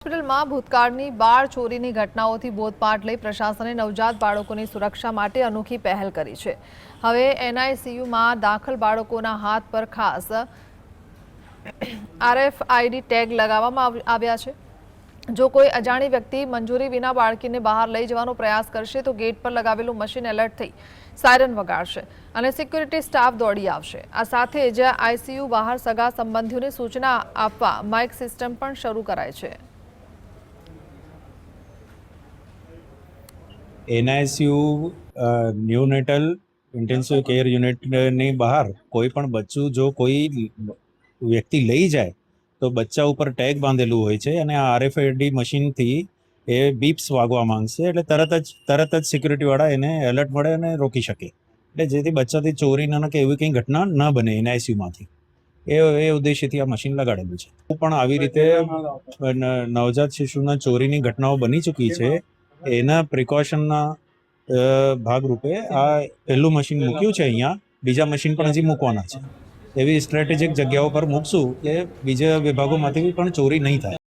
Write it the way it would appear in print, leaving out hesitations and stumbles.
હોસ્પિટલમાં ભૂતકાળની બાળ ચોરીની ઘટનાઓથી બોધપાઠ લઈ પ્રશાસને નવજાત બાળકોની સુરક્ષા માટે અનોખી પહેલ કરી છે। હવે એનઆઈસીયુમાં દાખલ બાળકોના હાથ પર ખાસ RFID ટેગ લગાવવામાં આવ્યા છે। જો કોઈ અજાણી વ્યક્તિ મંજૂરી વિના બાળકીને બહાર લઈ જવાનો પ્રયાસ કરશે તો ગેટ પર લગાવેલું મશીન એલર્ટ થઈ સાયરન વગાડશે અને સિક્યુરિટી સ્ટાફ દોડી આવશે। આ સાથે જ આઈસીયુ બહાર સગા સંબંધીઓને સૂચના આપવા માઇક સિસ્ટમ પણ શરૂ કરાઈ છે। એનઆઈસીયુ ન્યુનેટલ ઇન્ટેન્સિવ કેર યુનિટની બહાર કોઈ પણ બચ્ચું જો કોઈ વ્યક્તિ લઈ જાય તો બચ્ચા ઉપર ટેગ બાંધેલું હોય છે અને આ RFID મશીનથી એ બીપ્સ વાગવા માંગશે એટલે તરત જ સિક્યુરિટીવાળા એને એલર્ટ મળે અને રોકી શકે એટલે જેથી બચ્ચાથી ચોરીના કે એવી કંઈ ઘટના ન બને એનઆઈસીયુમાંથી એ ઉદ્દેશ્યથી આ મશીન લગાડેલું છે। પણ આવી રીતે નવજાત શિશુના ચોરીની ઘટનાઓ બની ચૂકી છે એના પ્રિકોશનના ભાગરૂપે આ પહેલું મશીન મૂક્યું છે। અહીંયા બીજા મશીન પણ હજી મૂકવાના છે। એવી સ્ટ્રેટેજિક જગ્યાઓ પર મૂકશું કે બીજા વિભાગોમાંથી પણ ચોરી નહીં થાય।